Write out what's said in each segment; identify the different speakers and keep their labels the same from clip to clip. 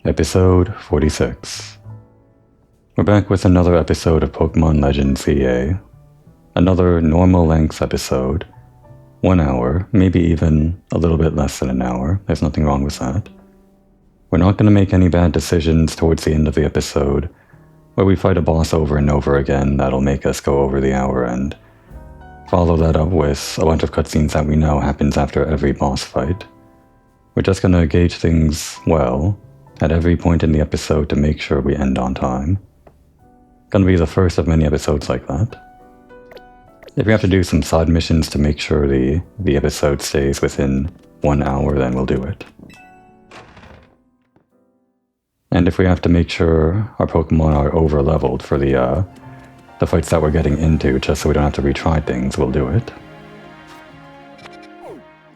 Speaker 1: Episode 46. We're back with another episode of Pokemon Legends CA. Another normal length episode. 1 hour, maybe even a little bit less than an hour. There's nothing wrong with that. We're not going to make any bad decisions towards the end of the episode, where we fight a boss over and over again that'll make us go over the hour and follow that up with a bunch of cutscenes that we know happens after every boss fight. We're just going to gauge things well at every point in the episode to make sure we end on time. Gonna be the first of many episodes like that. If we have to do some side missions to make sure the episode stays within 1 hour, then we'll do it. And if we have to make sure our Pokemon are over-leveled for the fights that we're getting into, just so we don't have to retry things, we'll do it.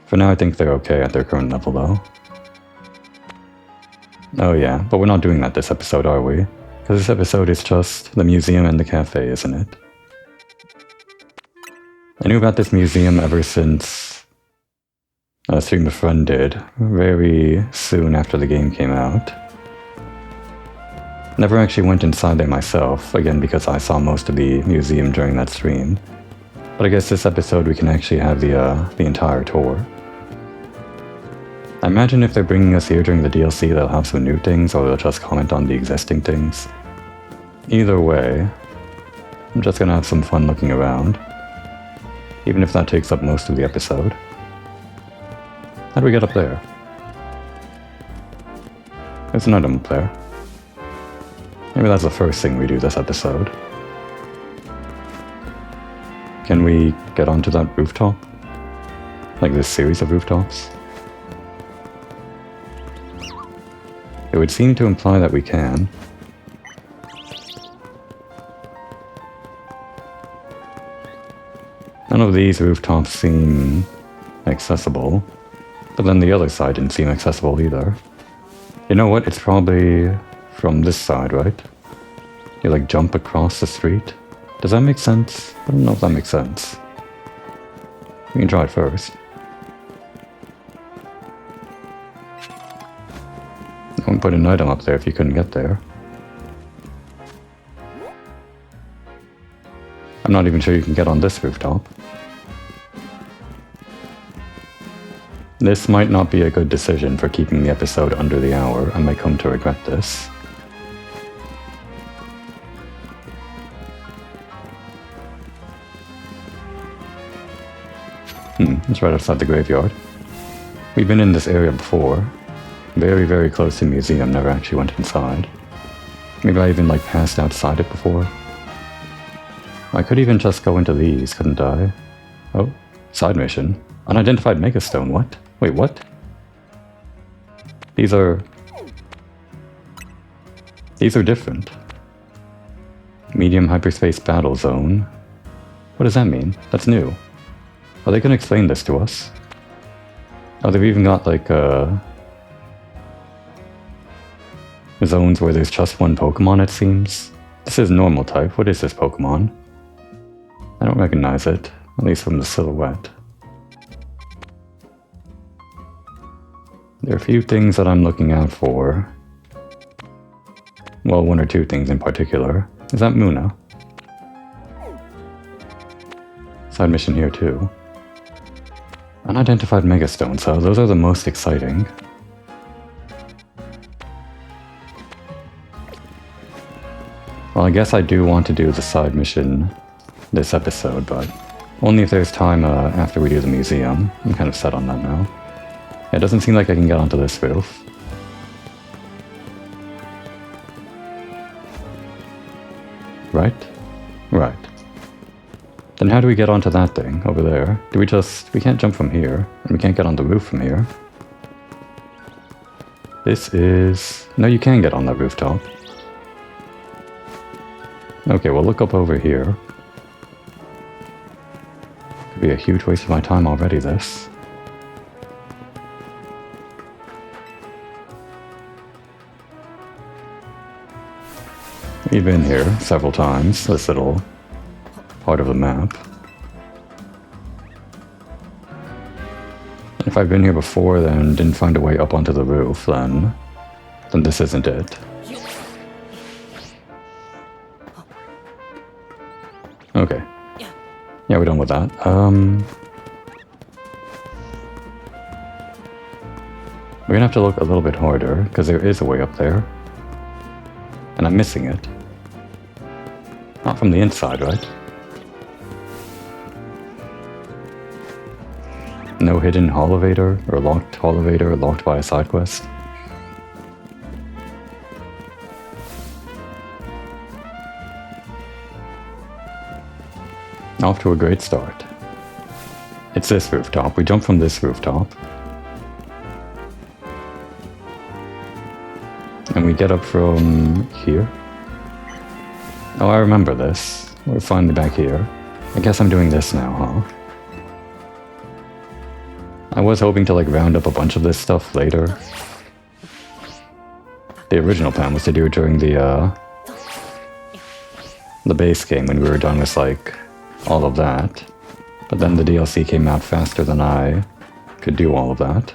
Speaker 1: For now, I think they're okay at their current level, though. Oh yeah, but we're not doing that this episode, are we? Because this episode is just the museum and the cafe, isn't it? I knew about this museum ever since Stream a Friend did, very soon after the game came out. Never actually went inside there myself, again because I saw most of the museum during that stream. But I guess this episode we can actually have the entire tour. I imagine if they're bringing us here during the DLC, they'll have some new things, or they'll just comment on the existing things. Either way, I'm just gonna have some fun looking around, even if that takes up most of the episode. How do we get up there? There's an item up there. Maybe that's the first thing we do this episode. Can we get onto that rooftop? Like this series of rooftops? It would seem to imply that we can. None of these rooftops seem accessible, but then the other side didn't seem accessible either. You know what? It's probably from this side, right? You like jump across the street? Does that make sense? I don't know if that makes sense. We can try it first. I wouldn't put an item up there if you couldn't get there. I'm not even sure you can get on this rooftop. This might not be a good decision for keeping the episode under the hour. I might come to regret this. It's right outside the graveyard. We've been in this area before. Very, very close to the museum, never actually went inside. Maybe I even like passed outside it before. I could even just go into these, couldn't I? Oh, side mission. Unidentified Megastone, what? Wait, what? These are different. Medium hyperspace battle zone. What does that mean? That's new. Are they gonna explain this to us? Oh, they've even got like zones where there's just one Pokemon, it seems. This is normal type. What is this Pokemon? I don't recognize it, at least from the silhouette. There are a few things that I'm looking out for. Well, one or two things in particular. Is that Muna? Side mission here too. Unidentified Megastone, so those are the most exciting. Well, I guess I do want to do the side mission this episode, but only if there's time after we do the museum. I'm kind of set on that now. It doesn't seem like I can get onto this roof. Right? Right. Then how do we get onto that thing over there? We can't jump from here, and we can't get on the roof from here. This is... No, you can get on that rooftop. Okay, well look up over here. Could be a huge waste of my time already, this. We've been here several times, this little part of the map. If I've been here before then didn't find a way up onto the roof, then then this isn't it. Okay. Yeah, we're done with that. We're gonna have to look a little bit harder, because there is a way up there. And I'm missing it. Not from the inside, right? No hidden elevator, or locked elevator, locked by a side quest. Off to a great start. It's this rooftop. We jump from this rooftop. And we get up from here. Oh, I remember this. We're finally back here. I guess I'm doing this now, huh? I was hoping to like round up a bunch of this stuff later. The original plan was to do it during the base game when we were done with like all of that. But then the DLC came out faster than I could do all of that.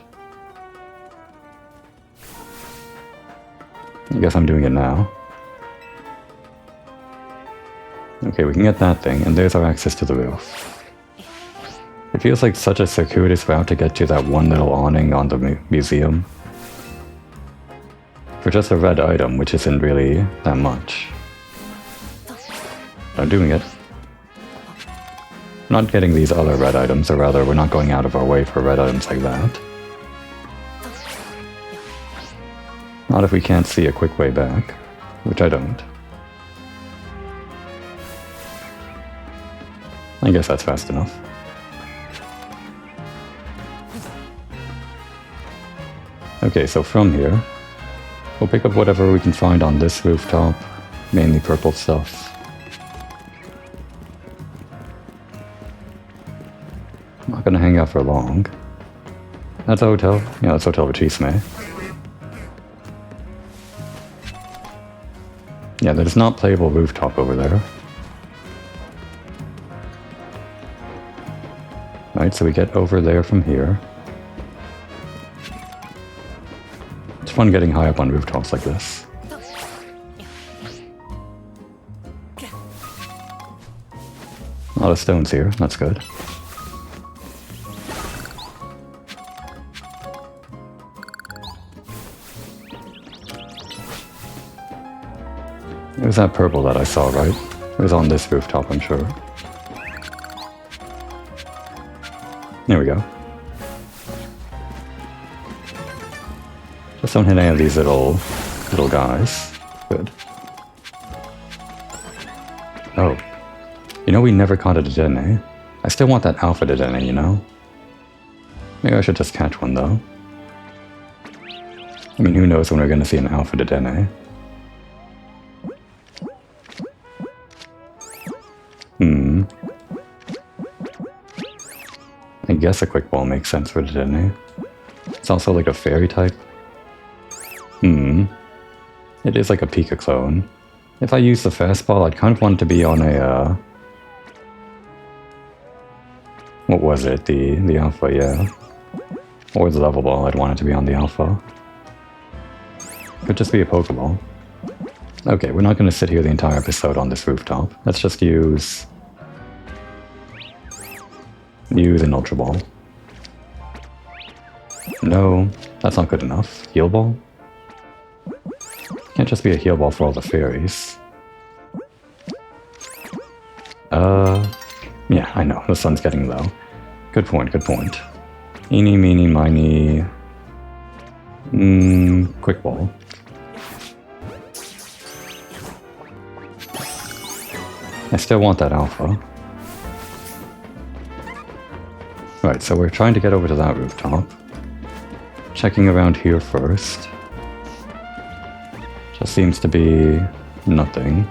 Speaker 1: I guess I'm doing it now. Okay, we can get that thing, and there's our access to the roof. It feels like such a circuitous route to get to that one little awning on the museum. For just a red item, which isn't really that much. I'm doing it. Not getting these other red items, or rather, we're not going out of our way for red items like that. Not if we can't see a quick way back, which I don't. I guess that's fast enough. Okay, so from here, we'll pick up whatever we can find on this rooftop, mainly purple stuff. I'm not gonna hang out for long. That's a hotel? Yeah, that's Hotel Vachisme. Yeah, there's not playable rooftop over there. Right, so we get over there from here. It's fun getting high up on rooftops like this. A lot of stones here, that's good. It was that purple that I saw, right? It was on this rooftop, I'm sure. There we go. Just don't hit any of these little guys. Good. Oh. You know we never caught a Dedenne. I still want that alpha Dedenne, you know? Maybe I should just catch one, though. I mean, who knows when we're gonna see an alpha Dedenne. I guess a quick ball makes sense for Dedenne. It's also like a fairy type. It is like a Pika clone. If I use the fastball, I'd kind of want it to be on a, what was it? The alpha, yeah. Or the level ball, I'd want it to be on the alpha. Could just be a Pokeball. Okay, we're not going to sit here the entire episode on this rooftop. Let's just use an Ultra Ball. No, that's not good enough. Heal Ball? Can't just be a Heal Ball for all the fairies. Yeah, I know, the sun's getting low. Good point, good point. Eeny, meeny, miny... Quick Ball. I still want that alpha. Right, so we're trying to get over to that rooftop. Checking around here first. Just seems to be nothing.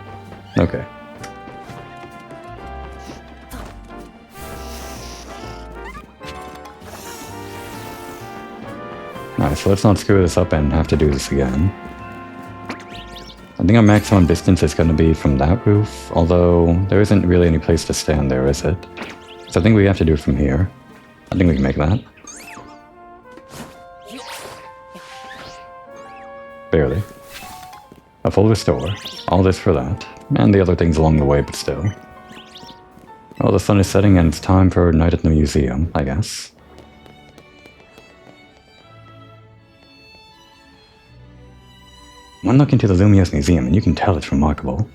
Speaker 1: Okay. Alright, so let's not screw this up and have to do this again. I think our maximum distance is going to be from that roof, although there isn't really any place to stand there, is it? So I think we have to do it from here. I think we can make that. barely. A full restore. All this for that. And the other things along the way, but still. Well, the sun is setting and it's time for night at the museum, I guess. One look into the Lumiose Museum and you can tell it's remarkable.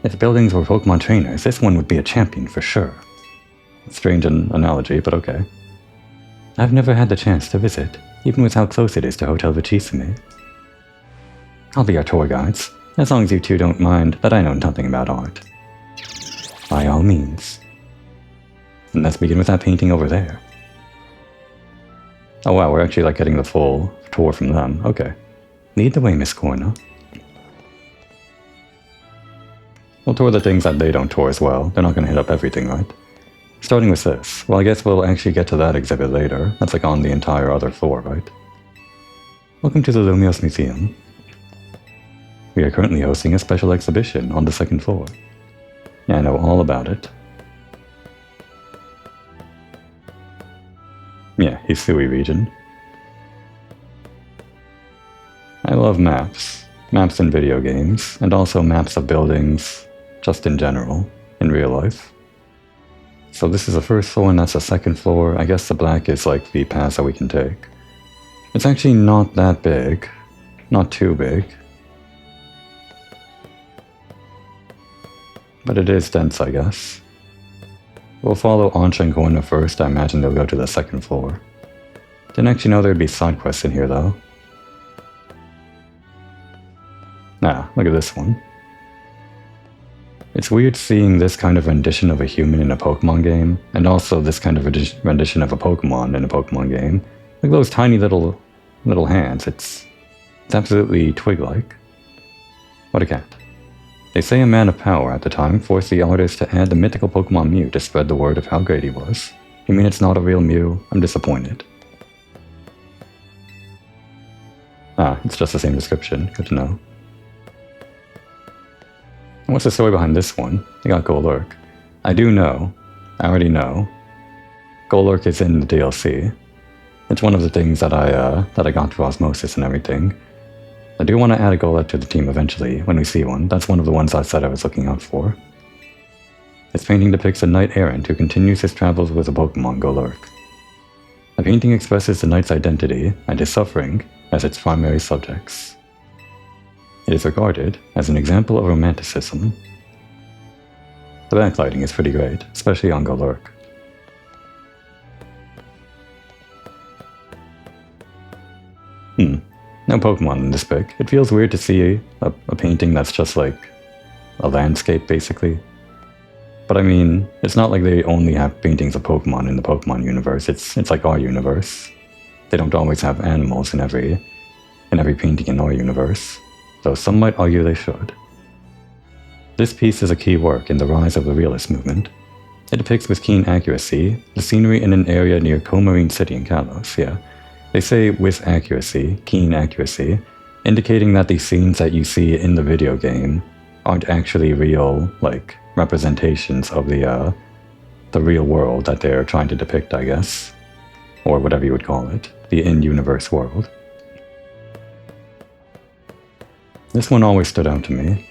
Speaker 1: If buildings were Pokemon trainers, this one would be a champion for sure. Strange an analogy, but okay. I've never had the chance to visit, even with how close it is to Hotel Vicissime. I'll be our tour guides, as long as you two don't mind that I know nothing about art. By all means. And let's begin with that painting over there. Oh wow, we're actually like getting the full tour from them. Okay. Lead the way, Miss Corna. We'll tour the things that they don't tour as well. They're not going to hit up everything, right? Starting with this. Well, I guess we'll actually get to that exhibit later. That's like on the entire other floor, right? Welcome to the Lumiose Museum. We are currently hosting a special exhibition on the second floor. Yeah, I know all about it. Yeah, Hisui region. I love maps. Maps in video games, and also maps of buildings, just in general, in real life. So this is the first floor and that's the second floor. I guess the black is like the path that we can take. It's actually not that big. Not too big. But it is dense, I guess. We'll follow Ancha and Corna first. I imagine they'll go to the second floor. Didn't actually know there'd be side quests in here though. Ah, look at this one. It's weird seeing this kind of rendition of a human in a Pokemon game, and also this kind of rendition of a Pokemon in a Pokemon game. Look at those tiny little hands. It's absolutely twig-like. What a cat. They say a man of power at the time forced the artist to add the mythical Pokemon Mew to spread the word of how great he was. You mean it's not a real Mew? I'm disappointed. Ah, it's just the same description. Good to know. What's the story behind this one? They got Golurk. I already know. Golurk is in the DLC. It's one of the things that I got through osmosis and everything. I do want to add a Golurk to the team eventually, when we see one. That's one of the ones I said I was looking out for. This painting depicts a knight errant who continues his travels with a Pokemon, Golurk. The painting expresses the knight's identity and his suffering as its primary subjects. It is regarded as an example of romanticism. The backlighting is pretty great, especially on Golurk. No Pokemon in this pic. It feels weird to see a painting that's just like a landscape, basically. But I mean, it's not like they only have paintings of Pokemon in the Pokemon universe. It's like our universe. They don't always have animals in every painting in our universe, though some might argue they should. This piece is a key work in the rise of the realist movement. It depicts with keen accuracy the scenery in an area near Comarine City in Kalos, yeah. They say with accuracy, keen accuracy, indicating that the scenes that you see in the video game aren't actually real, like, representations of the real world that they're trying to depict, I guess. Or whatever you would call it, the in-universe world. This one always stood out to me.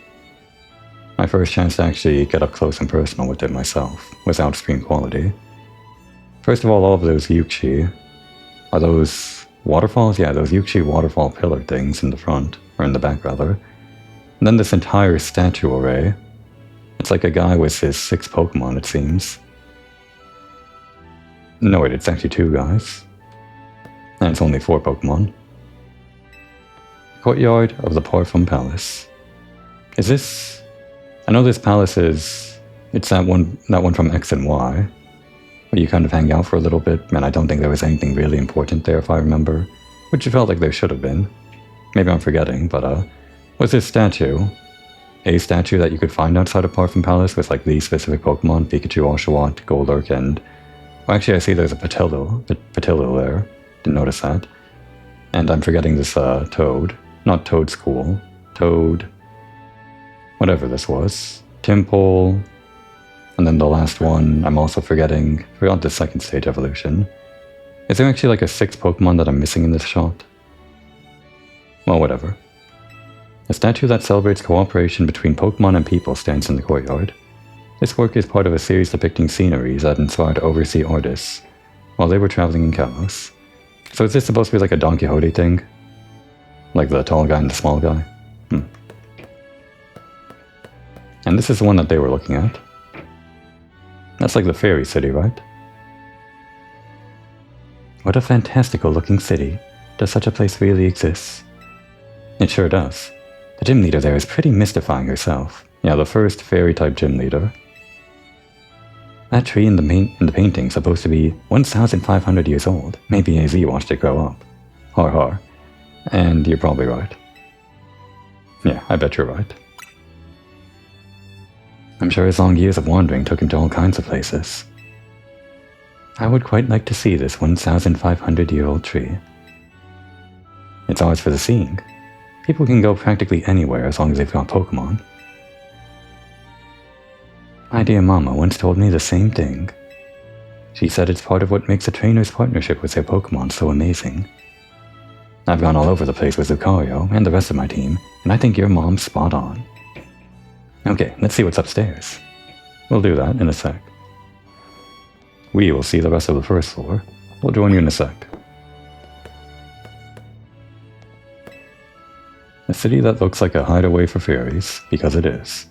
Speaker 1: My first chance to actually get up close and personal with it myself, without screen quality. First of all of those Yuchi, are those waterfalls? Yeah, those Yuchi waterfall pillar things in the front, or in the back rather. And then this entire statue array. It's like a guy with his 6 Pokemon, it seems. No wait, it's actually 2 guys. And it's only 4 Pokemon. Courtyard of the Parfum Palace. Is this... I know this palace is... It's that one from X and Y. Where you kind of hang out for a little bit, and I don't think there was anything really important there if I remember. Which it felt like there should have been. Maybe I'm forgetting, but was this statue a statue that you could find outside of Parfum Palace with like these specific Pokemon? Pikachu, Oshawott, Golurk, and... Well, actually I see there's a Patillo there. Didn't notice that. And I'm forgetting this Toad. Not Toad School. Toad... whatever this was. Timpole... And then the last one, I'm also forgetting... Forgot the second stage evolution. Is there actually like a 6th Pokemon that I'm missing in this shot? Well, whatever. A statue that celebrates cooperation between Pokemon and people stands in the courtyard. This work is part of a series depicting sceneries that inspired overseas artists while they were traveling in Kalos. So is this supposed to be like a Don Quixote thing? Like the tall guy and the small guy? And this is the one that they were looking at. That's like the fairy city, right? What a fantastical looking city. Does such a place really exist? It sure does. The gym leader there is pretty mystifying herself. Yeah, the first fairy-type gym leader. That tree in the painting is supposed to be 1,500 years old. Maybe AZ watched it grow up. Har har. And you're probably right. Yeah, I bet you're right. I'm sure his long years of wandering took him to all kinds of places. I would quite like to see this 1,500-year-old tree. It's ours for the seeing. People can go practically anywhere as long as they've got Pokemon. My dear mama once told me the same thing. She said it's part of what makes a trainer's partnership with their Pokemon so amazing. I've gone all over the place with Lucario and the rest of my team, and I think your mom's spot on. Okay, let's see what's upstairs. We'll do that in a sec. We will see the rest of the first floor. We'll join you in a sec. A city that looks like a hideaway for fairies, because it is.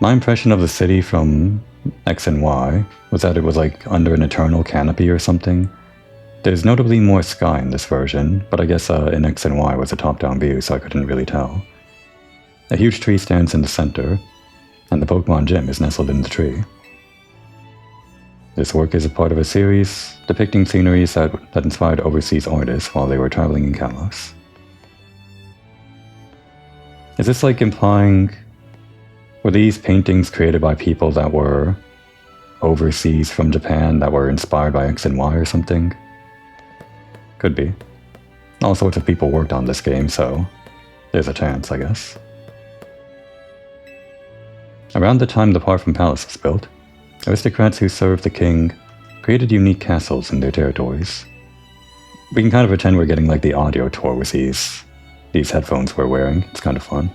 Speaker 1: My impression of the city from X and Y was that it was like under an eternal canopy or something. There's notably more sky in this version, but I guess in X and Y was a top-down view, so I couldn't really tell. A huge tree stands in the center, and the Pokemon gym is nestled in the tree. This work is a part of a series depicting sceneries that inspired overseas artists while they were traveling in Kalos. Is this like implying, were these paintings created by people that were overseas from Japan that were inspired by X and Y or something? Could be. All sorts of people worked on this game, so there's a chance, I guess. Around the time the Parfum Palace was built, aristocrats who served the king created unique castles in their territories. We can kind of pretend we're getting like the audio tour with these headphones we're wearing. It's kind of fun.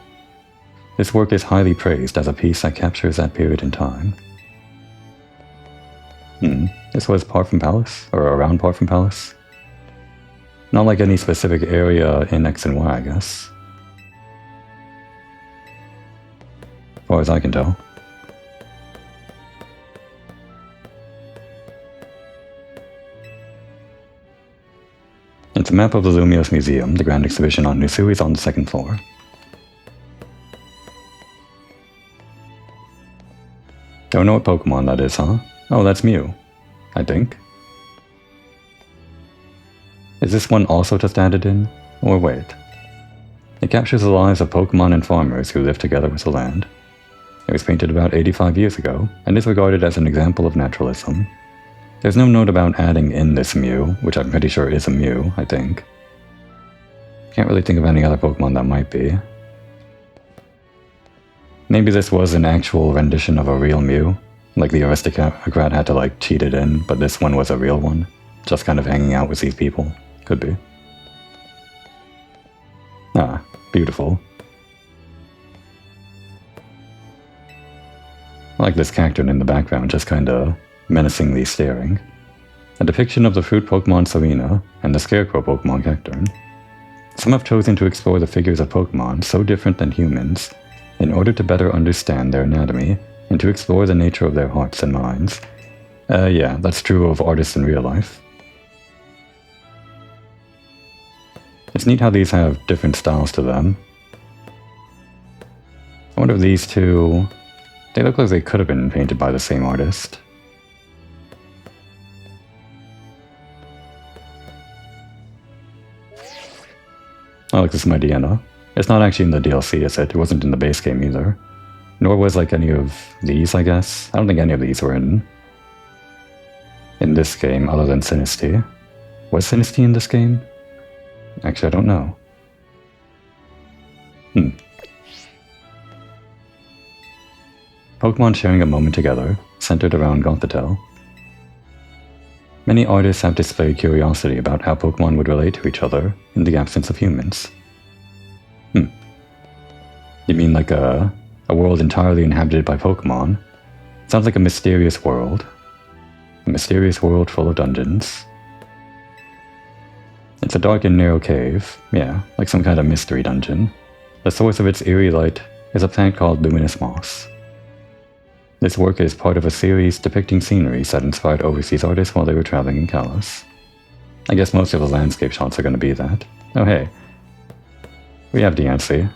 Speaker 1: This work is highly praised as a piece that captures that period in time. This was Parfum Palace? Or around Parfum Palace? Not like any specific area in X and Y, I guess. As far as I can tell. It's a map of the Lumiose Museum. The Grand Exhibition on Nusui is on the second floor. Don't know what Pokemon that is, huh? Oh, that's Mew, I think. Is this one also just added in? Or wait. It captures the lives of Pokemon and farmers who live together with the land. It was painted about 85 years ago, and is regarded as an example of naturalism. There's no note about adding in this Mew, which I'm pretty sure is a Mew, I think. Can't really think of any other Pokemon that might be. Maybe this was an actual rendition of a real Mew, like the aristocrat had to like cheat it in, but this one was a real one, just kind of hanging out with these people. Could be. Ah, beautiful. I like this cactus in the background, just kinda menacingly staring. A depiction of the fruit Pokemon Serena and the scarecrow Pokemon Cacturne. Some have chosen to explore the figures of Pokemon so different than humans in order to better understand their anatomy and to explore the nature of their hearts and minds. Yeah, that's true of artists in real life. It's neat how these have different styles to them. I wonder if these two... They look like they could have been painted by the same artist. I like this Midiana. It's not actually in the DLC, is it? It wasn't in the base game either. Nor was like any of these, I guess. I don't think any of these were in this game, other than Sinistea. Was Sinistea in this game? Actually, I don't know. Pokemon sharing a moment together, centered around Gothitelle. Many artists have displayed curiosity about how Pokemon would relate to each other in the absence of humans. You mean like a world entirely inhabited by Pokémon? Sounds like a mysterious world. A mysterious world full of dungeons. It's a dark and narrow cave. Yeah, like some kind of mystery dungeon. The source of its eerie light is a plant called luminous moss. This work is part of a series depicting scenery that inspired overseas artists while they were traveling in Kalos. I guess most of the landscape shots are going to be that. Oh hey, we have Diancie.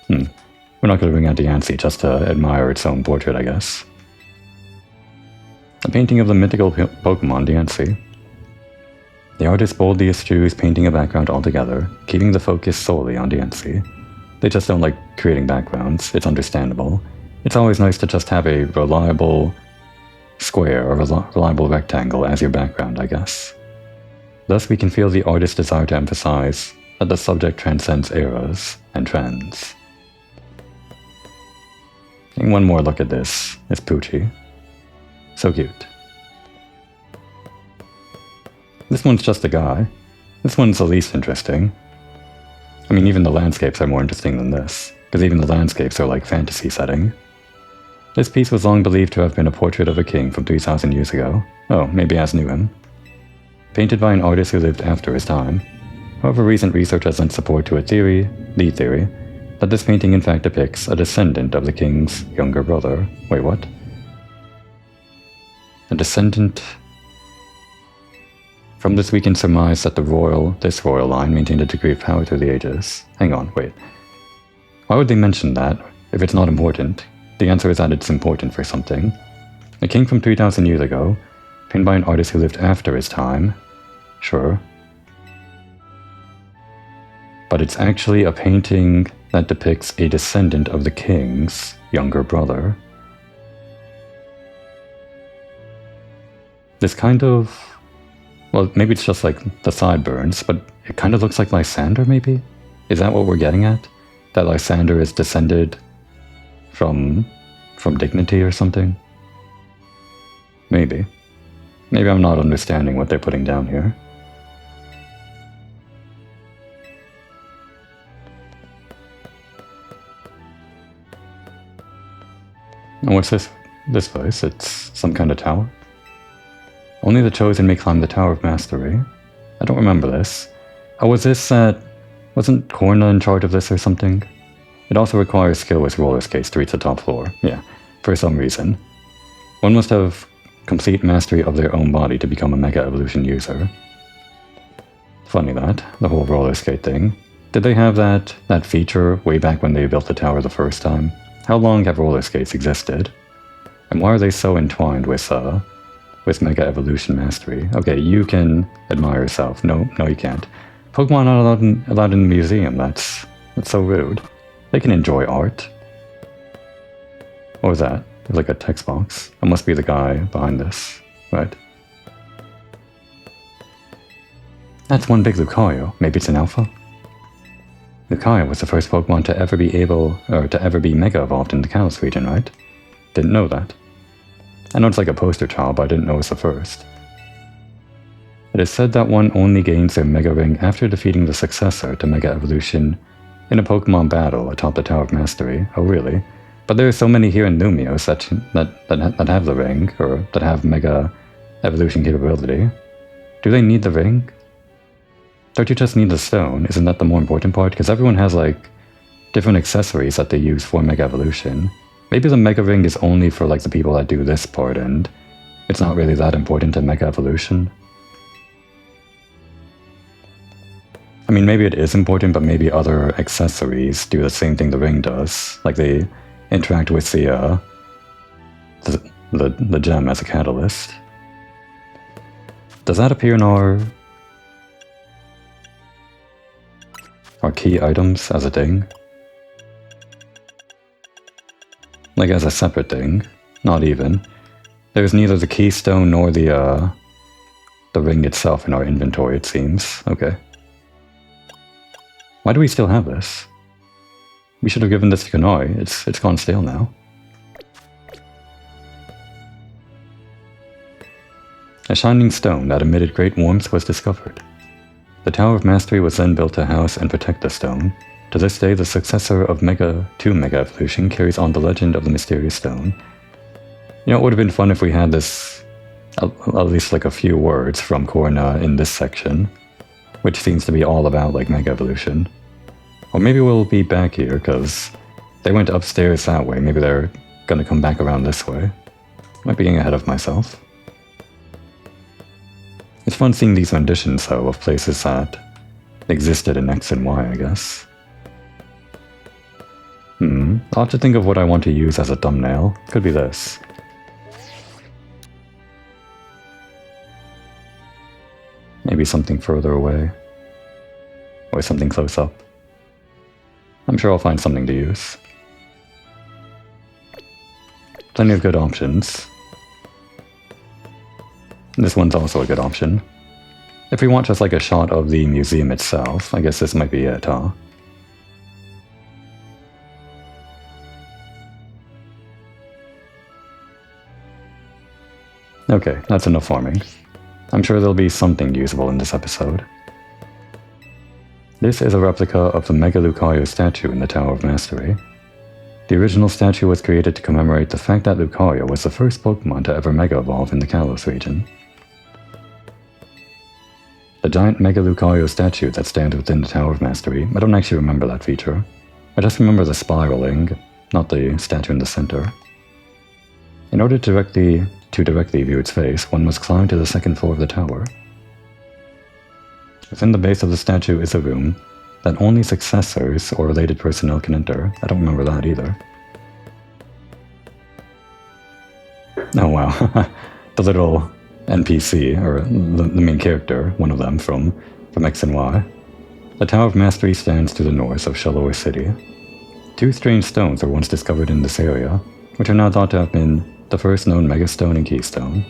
Speaker 1: We're not going to bring out Diancie just to admire its own portrait, I guess. A painting of the mythical Pokémon Diancie. The artist boldly eschews painting a background altogether, keeping the focus solely on Diancie. They just don't like creating backgrounds, it's understandable. It's always nice to just have a reliable square or reliable rectangle as your background, I guess. Thus we can feel the artist's desire to emphasize that the subject transcends eras and trends. And one more look at this is Poochie. So cute. This one's just a guy. This one's the least interesting. I mean, even the landscapes are more interesting than this, because even the landscapes are like fantasy setting. This piece was long believed to have been a portrait of a king from 3,000 years ago. Oh, maybe Az knew him. Painted by an artist who lived after his time. However, recent research has lent support to a theory, the theory, that this painting in fact depicts a descendant of the king's younger brother. Wait, what? A descendant... From this we can surmise that this royal line maintained a degree of power through the ages. Hang on, wait. Why would they mention that, if it's not important? The answer is that it's important for something. A king from 3,000 years ago, painted by an artist who lived after his time. Sure. But it's actually a painting that depicts a descendant of the king's younger brother. This kind of... Well, maybe it's just like the sideburns, but it kind of looks like Lysander, maybe? Is that what we're getting at? That Lysander is descended from dignity or something? Maybe. Maybe I'm not understanding what they're putting down here. And what's this place? It's some kind of tower? Only the chosen may climb the Tower of Mastery. I don't remember this. Oh, was this wasn't Korna in charge of this or something? It also requires skill with roller skates to reach the top floor. Yeah, for some reason. One must have complete mastery of their own body to become a Mega Evolution user. Funny that, the whole roller skate thing. Did they have that feature way back when they built the tower the first time? How long have roller skates existed? And why are they so entwined with Mega Evolution Mastery? Okay, you can admire yourself. No, you can't. Pokemon not allowed in the museum. That's so rude. They can enjoy art. What was that? There's like a text box. That must be the guy behind this, right? That's one big Lucario. Maybe it's an alpha? Lucario was the first Pokemon to ever be Mega Evolved in the Kalos region, right? Didn't know that. I know it's like a poster child, but I didn't know it's the first. It is said that one only gains their Mega Ring after defeating the successor to Mega Evolution in a Pokemon battle atop the Tower of Mastery. Oh really? But there are so many here in Lumios that have the ring, or that have Mega Evolution capability. Do they need the ring? Don't you just need the stone? Isn't that the more important part? Because everyone has like different accessories that they use for Mega Evolution. Maybe the Mega Ring is only for like the people that do this part and it's not really that important in Mega Evolution. I mean, maybe it is important, but maybe other accessories do the same thing the ring does. Like they interact with the gem as a catalyst. Does that appear in our key items as a thing? Like as a separate thing? Not even. There's neither the keystone nor the ring itself in our inventory, it seems. Okay. Why do we still have this? We should have given this to Kanoi. It's gone stale now. A shining stone that emitted great warmth was discovered. The Tower of Mastery was then built to house and protect the stone, To this day, the successor of Mega 2 Mega Evolution carries on the legend of the mysterious stone. You know, it would have been fun if we had this, at least like a few words from Corna in this section, which seems to be all about like Mega Evolution. Or maybe we'll be back here, because they went upstairs that way. Maybe they're gonna come back around this way. Might be getting ahead of myself. It's fun seeing these renditions, though, of places that existed in X and Y, I guess. I'll have to think of what I want to use as a thumbnail. Could be this. Maybe something further away. Or something close up. I'm sure I'll find something to use. Plenty of good options. This one's also a good option. If we want just like a shot of the museum itself, I guess this might be it, huh? Okay, that's enough farming. I'm sure there'll be something usable in this episode. This is a replica of the Mega Lucario statue in the Tower of Mastery. The original statue was created to commemorate the fact that Lucario was the first Pokémon to ever Mega Evolve in the Kalos region. The giant Mega Lucario statue that stands within the Tower of Mastery, I don't actually remember that feature. I just remember the spiraling, not the statue in the center. In order to directly view its face, one must climb to the second floor of the tower. Within the base of the statue is a room that only successors or related personnel can enter. I don't remember that either. Oh wow, the little NPC, or the main character, one of them from X and Y. The Tower of Mastery stands to the north of Shallower City. Two strange stones were once discovered in this area, which are now thought to have been the first known Megastone and Keystone.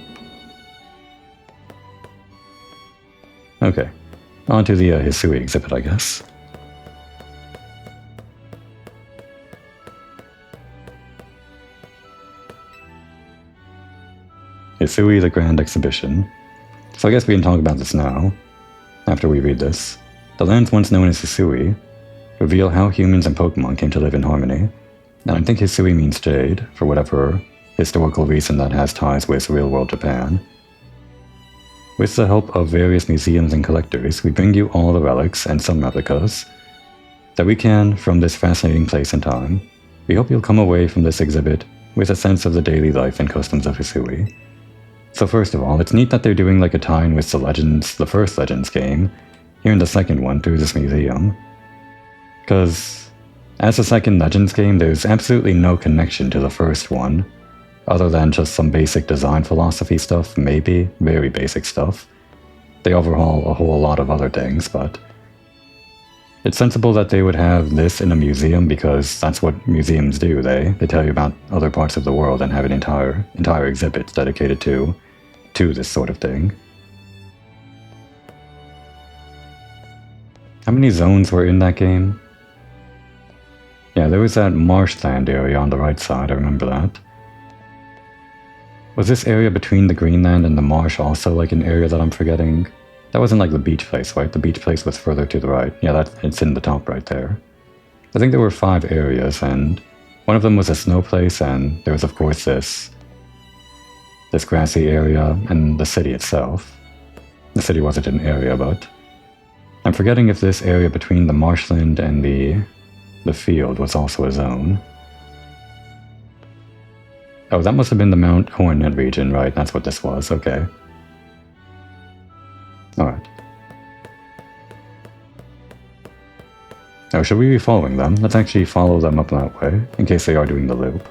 Speaker 1: Okay, on to the Hisui exhibit, I guess. Hisui the Grand Exhibition. So I guess we can talk about this now, after we read this. The lands once known as Hisui reveal how humans and Pokemon came to live in harmony, and I think Hisui means jade, for whatever historical reason that has ties with real-world Japan. With the help of various museums and collectors, we bring you all the relics and some replicas that we can from this fascinating place and time. We hope you'll come away from this exhibit with a sense of the daily life and customs of Hisui. So first of all, it's neat that they're doing like a tie-in with the first Legends game, here in the second one through this museum. Because as the second Legends game, there's absolutely no connection to the first one, other than just some basic design philosophy stuff, maybe, very basic stuff. They overhaul a whole lot of other things, but it's sensible that they would have this in a museum because that's what museums do. They tell you about other parts of the world and have an entire exhibit dedicated to this sort of thing. How many zones were in that game? Yeah, there was that marshland area on the right side, I remember that. Was this area between the Greenland and the marsh also like an area that I'm forgetting? That wasn't like the beach place, right? The beach place was further to the right. Yeah, it's in the top right there. I think there were 5 areas, and one of them was a snow place, and there was of course this grassy area and the city itself. The city wasn't an area, but I'm forgetting if this area between the marshland and the field was also a zone. Oh, that must have been the Mount Hornet region, right? That's what this was, okay. Alright. Oh, should we be following them? Let's actually follow them up that way, in case they are doing the loop.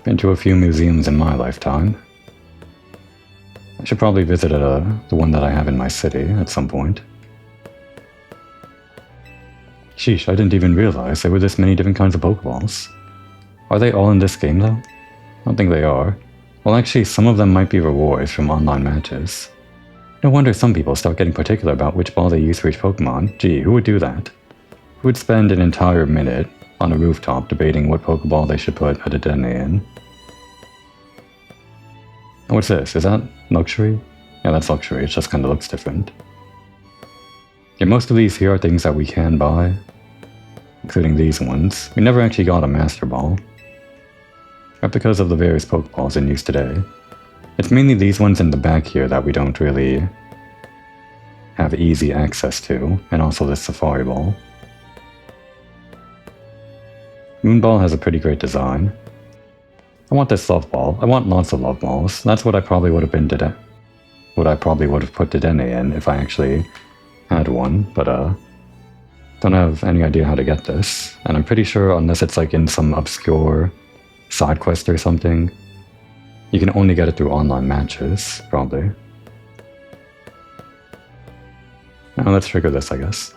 Speaker 1: Been to a few museums in my lifetime. I should probably visit the one that I have in my city at some point. Sheesh, I didn't even realize there were this many different kinds of Pokeballs. Are they all in this game though? I don't think they are. Well, actually, some of them might be rewards from online matches. No wonder some people start getting particular about which ball they use for each Pokemon. Gee, who would do that? Who would spend an entire minute on a rooftop debating what Pokeball they should put a Dedenne in. What's this? Is that luxury? Yeah, that's luxury, it just kinda looks different. Yeah, most of these here are things that we can buy, including these ones. We never actually got a Master Ball. Not because of the various Pokeballs in use today. It's mainly these ones in the back here that we don't really have easy access to, and also this Safari Ball. Moonball has a pretty great design. I want this Love Ball. I want lots of Love Balls. That's what I probably would have put Dedenne in if I actually had one, but don't have any idea how to get this. And I'm pretty sure unless it's like in some obscure side quest or something, you can only get it through online matches, probably. Now let's trigger this, I guess.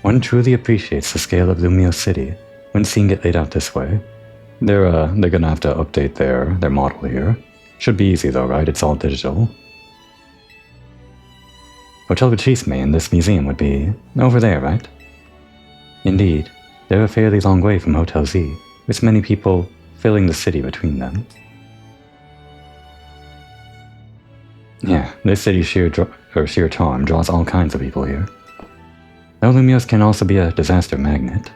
Speaker 1: One truly appreciates the scale of Lumiose City when seeing it laid out this way. They're gonna have to update their model here. Should be easy though, right? It's all digital. Hotel Bachisme in this museum would be over there, right? Indeed, they're a fairly long way from Hotel Z, with many people filling the city between them. Yeah, this city's sheer charm draws all kinds of people here. Though Lumiose can also be a disaster magnet.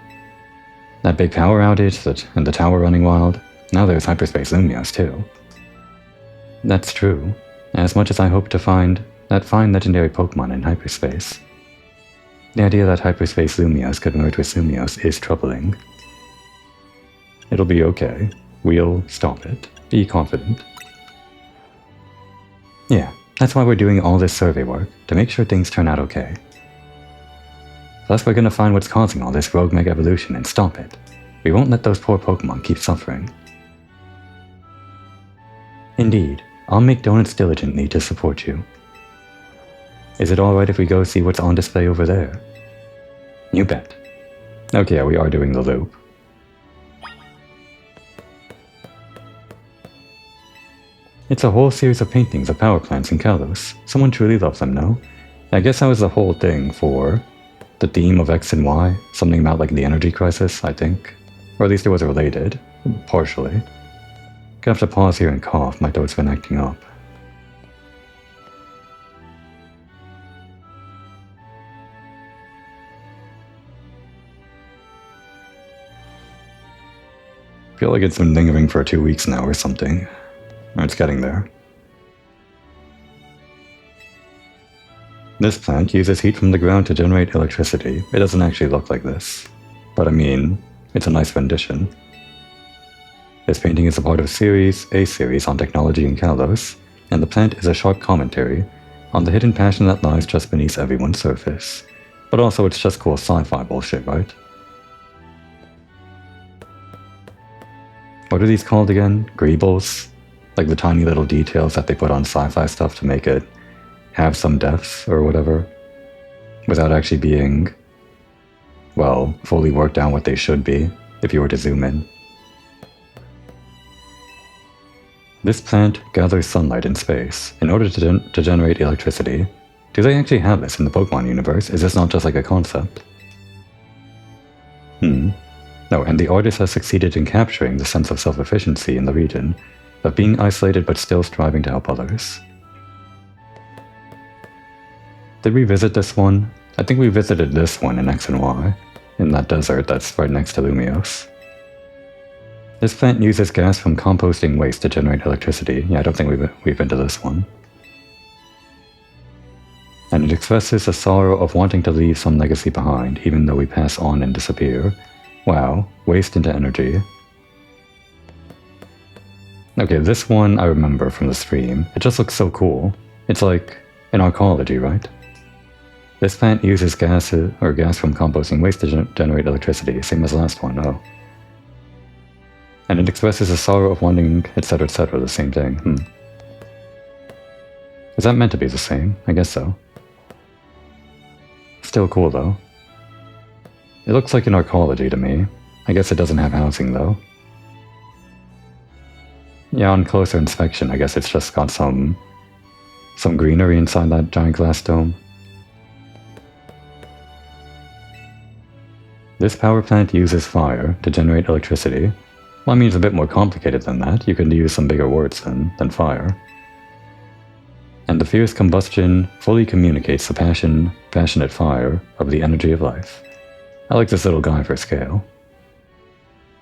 Speaker 1: That big power outage and the tower running wild, now there's Hyperspace Lumiose too. That's true, as much as I hope to find that fine legendary Pokemon in hyperspace. The idea that Hyperspace Lumiose could merge with Lumiose is troubling. It'll be okay. We'll stop it. Be confident. Yeah, that's why we're doing all this survey work, to make sure things turn out okay. Plus we're gonna find what's causing all this rogue mega evolution and stop it. We won't let those poor Pokemon keep suffering. Indeed, I'll make donuts diligently to support you. Is it alright if we go see what's on display over there? You bet. Okay, yeah, we are doing the loop. It's a whole series of paintings of power plants in Kalos. Someone truly loves them, no? I guess that was the whole thing for the theme of X and Y. Something about like the energy crisis, I think. Or at least it was related, partially. Gonna have to pause here and cough, my throat's been acting up. I feel like it's been lingering for 2 weeks now or something. Or it's getting there. This plant uses heat from the ground to generate electricity. It doesn't actually look like this. But I mean, it's a nice rendition. This painting is a part of a series on technology in Kalos, and the plant is a sharp commentary on the hidden passion that lies just beneath everyone's surface. But also it's just cool sci-fi bullshit, right? What are these called again? Greebles? Like the tiny little details that they put on sci-fi stuff to make it have some depth or whatever, without actually being, well, fully worked out what they should be, if you were to zoom in. This plant gathers sunlight in space in order to generate electricity. Do they actually have this in the Pokemon universe? Is this not just like a concept? No, and the artist has succeeded in capturing the sense of self-efficiency in the region, of being isolated but still striving to help others. Did we visit this one? I think we visited this one in X and Y, in that desert that's right next to Lumiose. This plant uses gas from composting waste to generate electricity. Yeah, I don't think we've been to this one. And it expresses the sorrow of wanting to leave some legacy behind, even though we pass on and disappear. Wow, waste into energy. Okay, this one I remember from the stream. It just looks so cool. It's like an arcology, right? This plant uses gas from composting waste to generate electricity, same as the last one, oh. And it expresses a sorrow of wanting, etc., the same thing, Is that meant to be the same? I guess so. Still cool, though. It looks like an arcology to me. I guess it doesn't have housing, though. Yeah, on closer inspection, I guess it's just got some some greenery inside that giant glass dome. This power plant uses fire to generate electricity. Well, I mean, it's a bit more complicated than that. You could use some bigger words than fire. And the fierce combustion fully communicates the passionate fire of the energy of life. I like this little guy for scale.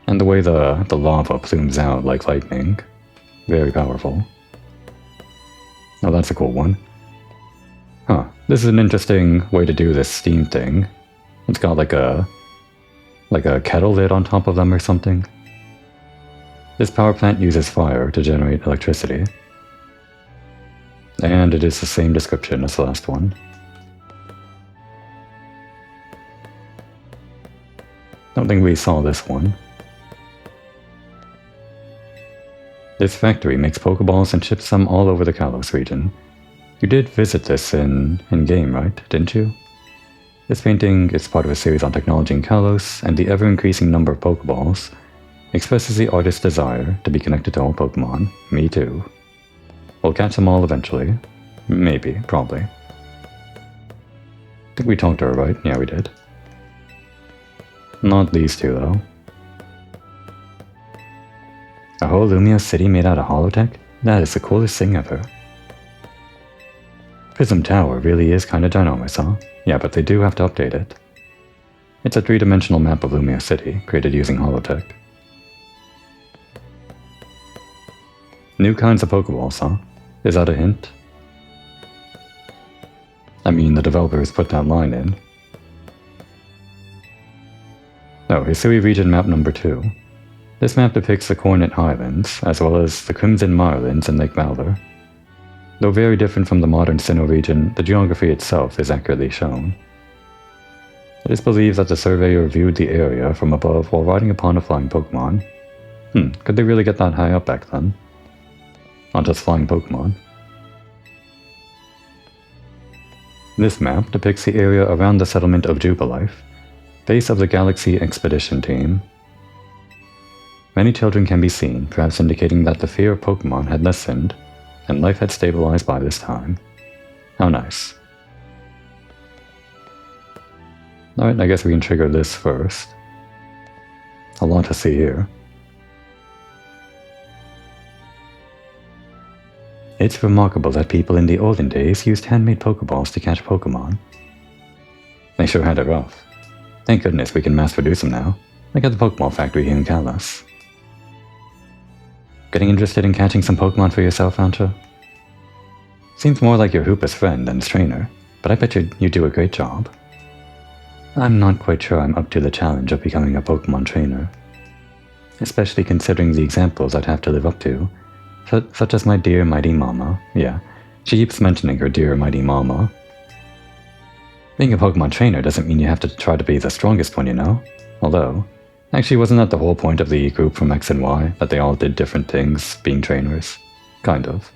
Speaker 1: And the way the lava plumes out like lightning. Very powerful. Oh, that's a cool one. Huh, this is an interesting way to do this steam thing. It's got like a kettle lid on top of them or something. This power plant uses fire to generate electricity. And it is the same description as the last one. Don't think we saw this one. This factory makes Pokeballs and ships them all over the Kalos region. You did visit this in-game, right? Didn't you? This painting is part of a series on technology in Kalos, and the ever-increasing number of Pokeballs expresses the artist's desire to be connected to all Pokemon. Me too. We'll catch them all eventually. Maybe, probably. I think we talked to her, right? Yeah, we did. Not these two, though. A whole Lumio city made out of holotech? That is the coolest thing ever. Prism Tower really is kinda ginormous, huh? Yeah, but they do have to update it. It's a 3-dimensional map of Lumio City, created using holotech. New kinds of Pokeballs, huh? Is that a hint? I mean, the developers put that line in. Oh, Hisui Region Map number 2. This map depicts the Coronet Highlands, as well as the Crimson Marlands and Lake Valor. Though very different from the modern Sinnoh region, the geography itself is accurately shown. It is believed that the surveyor viewed the area from above while riding upon a flying Pokemon. Could they really get that high up back then? Not just flying Pokemon. This map depicts the area around the settlement of Jubilife, base of the Galaxy Expedition Team. Many children can be seen, perhaps indicating that the fear of Pokemon had lessened, and life had stabilized by this time. How nice. Alright, I guess we can trigger this first. A lot to see here. It's remarkable that people in the olden days used handmade Pokeballs to catch Pokemon. They sure had it rough. Thank goodness we can mass produce them now, like at the Pokeball factory here in Kalos. Getting interested in catching some Pokemon for yourself, Antra? Seems more like your Hoopa's friend than his trainer, but I bet you do a great job. I'm not quite sure I'm up to the challenge of becoming a Pokemon trainer. Especially considering the examples I'd have to live up to, such as my dear mighty mama. Yeah, she keeps mentioning her dear mighty mama. Being a Pokemon trainer doesn't mean you have to try to be the strongest one, you know? Although, actually wasn't that the whole point of the group from X and Y, that they all did different things, being trainers? Kind of.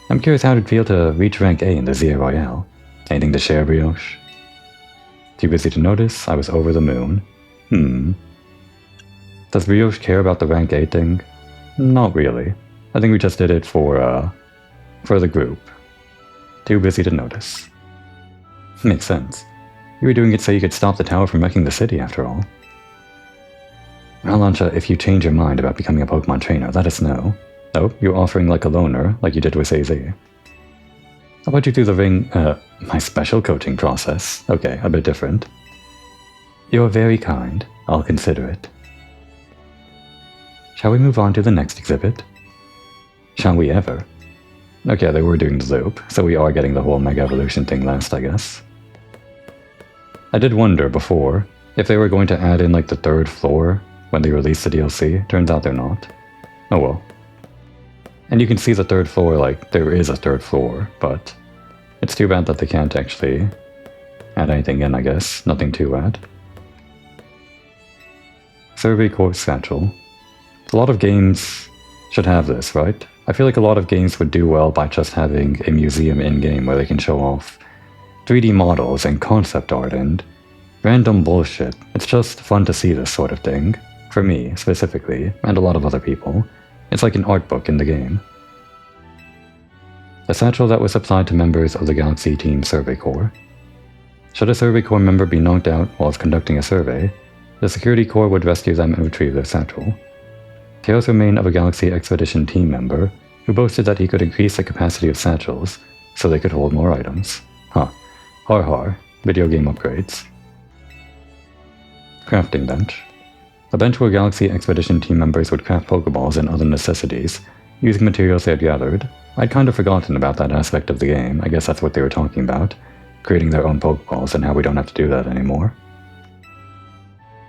Speaker 1: I'm curious how it'd feel to reach rank A in the ZA Royale. Anything to share, Brioche? Too busy to notice, I was over the moon. Does Brioche care about the rank A thing? Not really. I think we just did it for the group. Too busy to notice. Makes sense. You were doing it so you could stop the tower from wrecking the city, after all. Well, Lansha, if you change your mind about becoming a Pokemon trainer, let us know. Oh, you're offering like a loner, like you did with AZ. How about you do the my special coaching process? Okay, a bit different. You're very kind. I'll consider it. Shall we move on to the next exhibit? Shall we ever? Okay, they were doing the loop, so we are getting the whole Mega Evolution thing last, I guess. I did wonder before if they were going to add in like the 3rd floor when they released the DLC. Turns out they're not. Oh well. And you can see the 3rd floor, like, there is a 3rd floor, but it's too bad that they can't actually add anything in, I guess. Nothing to add. Survey course schedule. A lot of games should have this, right? I feel like a lot of games would do well by just having a museum in-game where they can show off 3D models and concept art and random bullshit. It's just fun to see this sort of thing. For me, specifically, and a lot of other people. It's like an art book in the game. a satchel that was supplied to members of the Galaxy Team Survey Corps. Should a Survey Corps member be knocked out whilst conducting a survey, the Security Corps would rescue them and retrieve their satchel. Tales remain of a Galaxy Expedition team member who boasted that he could increase the capacity of satchels so they could hold more items. Huh. Har har. Video game upgrades. Crafting bench. A bench where Galaxy Expedition team members would craft Pokeballs and other necessities using materials they had gathered. I'd kind of forgotten about that aspect of the game. I guess that's what they were talking about. Creating their own Pokeballs and how we don't have to do that anymore.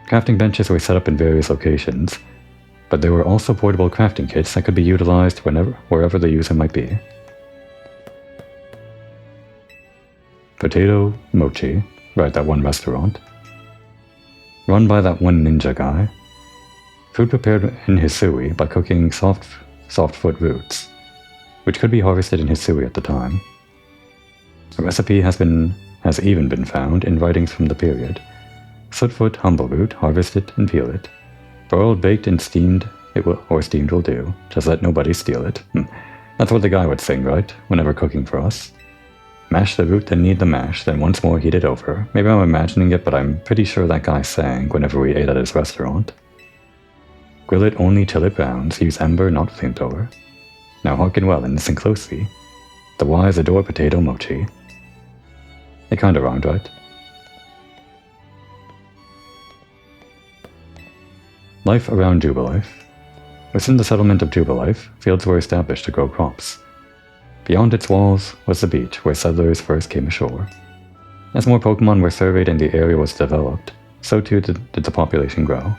Speaker 1: Crafting benches were set up in various locations, but there were also portable crafting kits that could be utilized wherever the user might be. Potato Mochi, right, that one restaurant. Run by that one ninja guy. Food prepared in Hisui by cooking softfoot roots, which could be harvested in Hisui at the time. A recipe has even been found in writings from the period. Sootfoot humble root, harvest it and peel it. Broiled, baked, and steamed, steamed will do. Just let nobody steal it. That's what the guy would sing, right? Whenever cooking for us. Mash the root, then knead the mash, then once more heat it over. Maybe I'm imagining it, but I'm pretty sure that guy sang whenever we ate at his restaurant. Grill it only till it browns. Use ember, not flamethrower. Now hearken well and listen closely. The wise adore potato mochi. It kinda rhymed, right? Life around Jubilife. Within the settlement of Jubilife, fields were established to grow crops. Beyond its walls was the beach where settlers first came ashore. As more Pokemon were surveyed and the area was developed, so too did the population grow.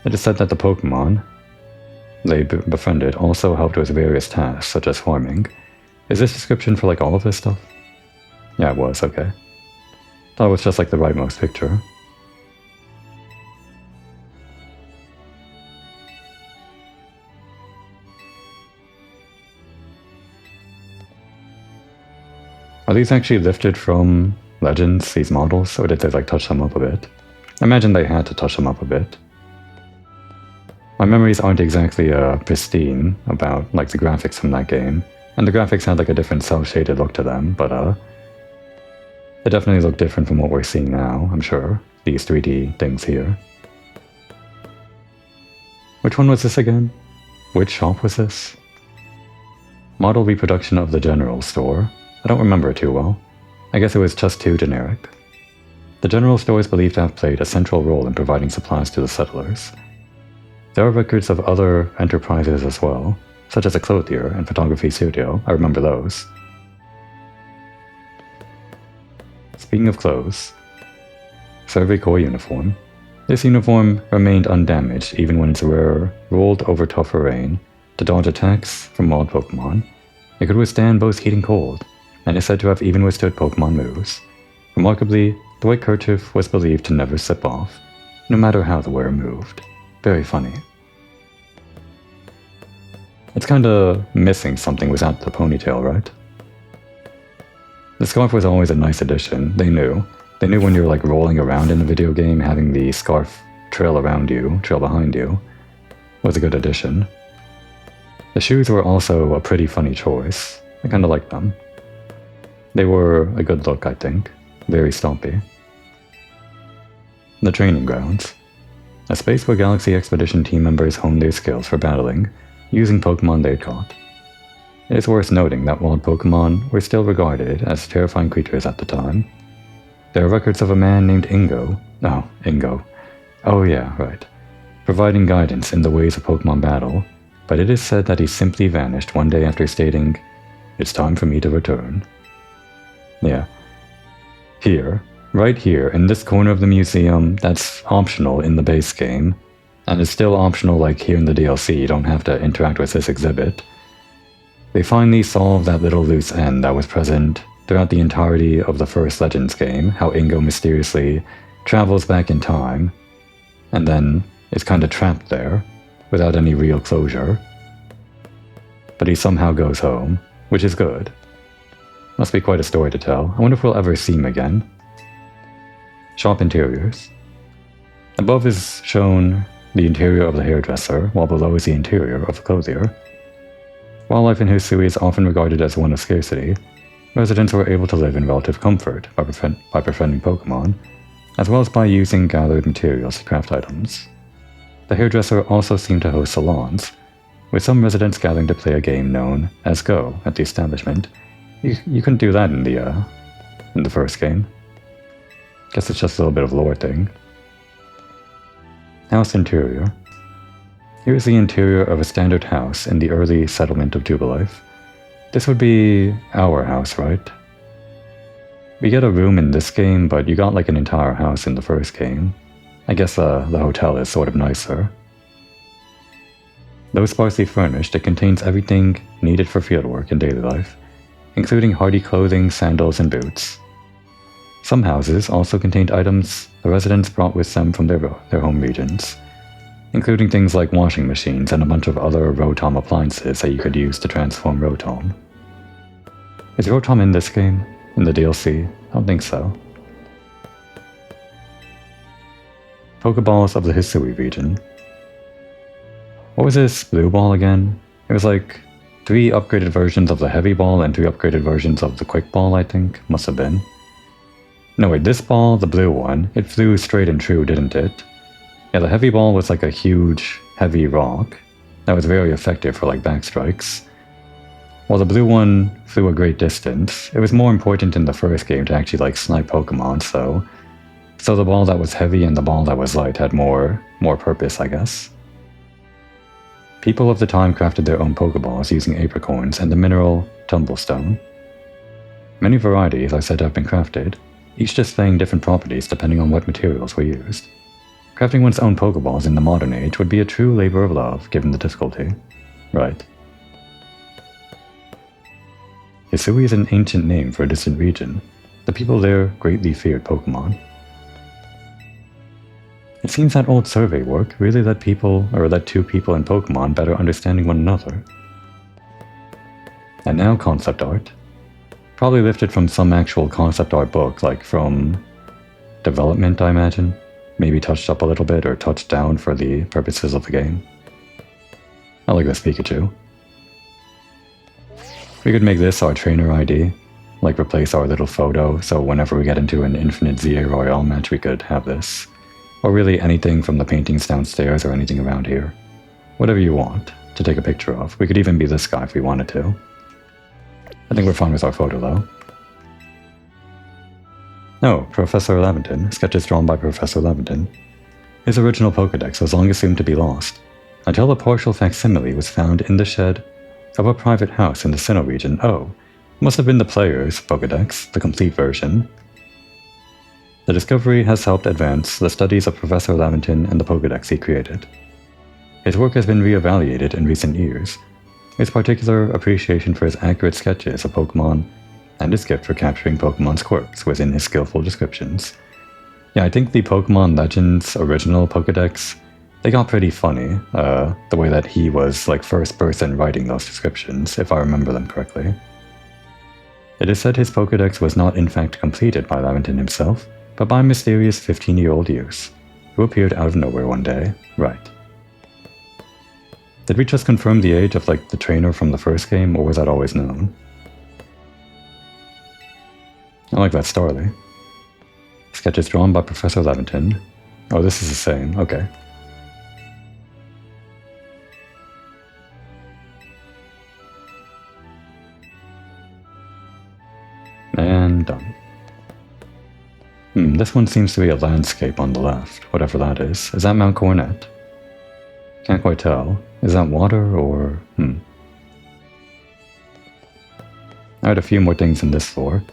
Speaker 1: It is said that the Pokemon they befriended also helped with various tasks, such as farming. Is this description for like all of this stuff? Yeah, it was, okay. Thought it was just like the rightmost picture. Are these actually lifted from Legends, these models, or did they like touch them up a bit? I imagine they had to touch them up a bit. My memories aren't exactly pristine about like the graphics from that game, and the graphics had like a different cel-shaded look to them, but they definitely look different from what we're seeing now, I'm sure. These 3D things here. Which one was this again? Which shop was this? Model reproduction of the general store. I don't remember it too well. I guess it was just too generic. The general store is believed to have played a central role in providing supplies to the settlers. There are records of other enterprises as well, such as a clothier and photography studio. I remember those. Speaking of clothes, Survey Corps uniform. This uniform remained undamaged even when its wearer rolled over tough terrain to dodge attacks from wild Pokemon. It could withstand both heat and cold, and is said to have even withstood Pokemon moves. Remarkably, the white kerchief was believed to never slip off, no matter how the wearer moved. Very funny. It's kinda missing something without the ponytail, right? The scarf was always a nice addition. They knew. They knew when you were like rolling around in a video game, having the scarf trail behind you, was a good addition. The shoes were also a pretty funny choice. I kinda liked them. They were a good look, I think. Very stompy. The training grounds. A space where Galaxy Expedition team members honed their skills for battling, using Pokemon they'd caught. It is worth noting that wild Pokemon were still regarded as terrifying creatures at the time. There are records of a man named Ingo. Oh yeah, right. Providing guidance in the ways of Pokemon battle, but it is said that he simply vanished one day after stating, "It's time for me to return." Yeah. Here, right here, in this corner of the museum, that's optional in the base game, and it's still optional like here in the DLC, you don't have to interact with this exhibit. They finally solved that little loose end that was present throughout the entirety of the first Legends game, how Ingo mysteriously travels back in time, and then is kinda trapped there, without any real closure. But he somehow goes home, which is good. Must be quite a story to tell. I wonder if we'll ever see him again. Shop interiors. Above is shown the interior of the hairdresser, while below is the interior of the clothier. Wildlife in Hisui is often regarded as one of scarcity. Residents were able to live in relative comfort by befriending Pokémon, as well as by using gathered materials to craft items. The hairdresser also seemed to host salons, with some residents gathering to play a game known as Go at the establishment. You couldn't do that in the first game. Guess it's just a little bit of lore thing. House interior. Here's the interior of a standard house in the early settlement of Jubilife. This would be our house, right? We get a room in this game, but you got like an entire house in the first game. I guess the hotel is sort of nicer. Though sparsely furnished, it contains everything needed for fieldwork in daily life, including hardy clothing, sandals, and boots. Some houses also contained items the residents brought with them from their home regions, including things like washing machines and a bunch of other Rotom appliances that you could use to transform Rotom. Is Rotom in this game? In the DLC? I don't think so. Pokeballs of the Hisui region. What was this blue ball again? It was like 3 upgraded versions of the heavy ball and 3 upgraded versions of the quick ball, I think. Must have been. No wait, this ball, the blue one, it flew straight and true, didn't it? Yeah, the heavy ball was like a huge, heavy rock that was very effective for like backstrikes. While the blue one flew a great distance, it was more important in the first game to actually like snipe Pokemon, so the ball that was heavy and the ball that was light had more purpose, I guess. People of the time crafted their own Pokeballs using apricorns and the mineral Tumblestone. Many varieties are said to have been crafted, each displaying different properties depending on what materials were used. Crafting one's own Pokeballs in the modern age would be a true labor of love, given the difficulty. Right. Hisui is an ancient name for a distant region. The people there greatly feared Pokemon. It seems that old survey work really led two people in Pokemon better understanding one another. And now concept art. Probably lifted from some actual concept art book, like from development, I imagine. Maybe touched up a little bit or touched down for the purposes of the game. I like this Pikachu. We could make this our trainer ID, like replace our little photo, so whenever we get into an infinite ZA Royale match we could have this. Or really anything from the paintings downstairs or anything around here. Whatever you want to take a picture of. We could even be this guy if we wanted to. I think we're fine with our photo though. No, Professor Laventon. Sketches drawn by Professor Laventon. His original Pokédex was long assumed to be lost, until a partial facsimile was found in the shed of a private house in the Sinnoh region. Oh, must have been the player's Pokédex, the complete version. The discovery has helped advance the studies of Professor Laventon and the Pokédex he created. His work has been re-evaluated in recent years. His particular appreciation for his accurate sketches of Pokémon and his gift for capturing Pokémon's quirks was in his skillful descriptions. Yeah, I think the Pokémon Legends original Pokédex, they got pretty funny, the way that he was like first person writing those descriptions, if I remember them correctly. It is said his Pokédex was not in fact completed by Laventon himself, but by a mysterious 15-year-old youth, who appeared out of nowhere one day. Right. Did we just confirm the age of like the trainer from the first game, or was that always known? I like that Starly. Sketches drawn by Professor Laventon. Oh, this is the same, okay. And done. This one seems to be a landscape on the left, whatever that is. Is that Mount Coronet? Can't quite tell. Is that water or... I had a few more things in this floor.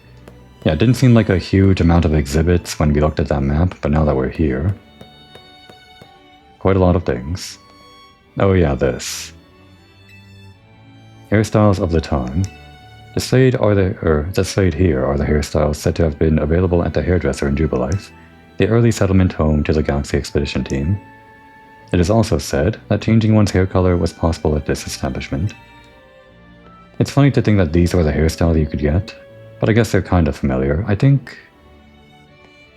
Speaker 1: Yeah, it didn't seem like a huge amount of exhibits when we looked at that map, but now that we're here... Quite a lot of things. Oh yeah, this. Hairstyles of the time. Displayed here are the hairstyles said to have been available at the hairdresser in Jubilife, the early settlement home to the Galaxy Expedition team. It is also said that changing one's hair color was possible at this establishment. It's funny to think that these were the hairstyle you could get, but I guess they're kind of familiar. I think...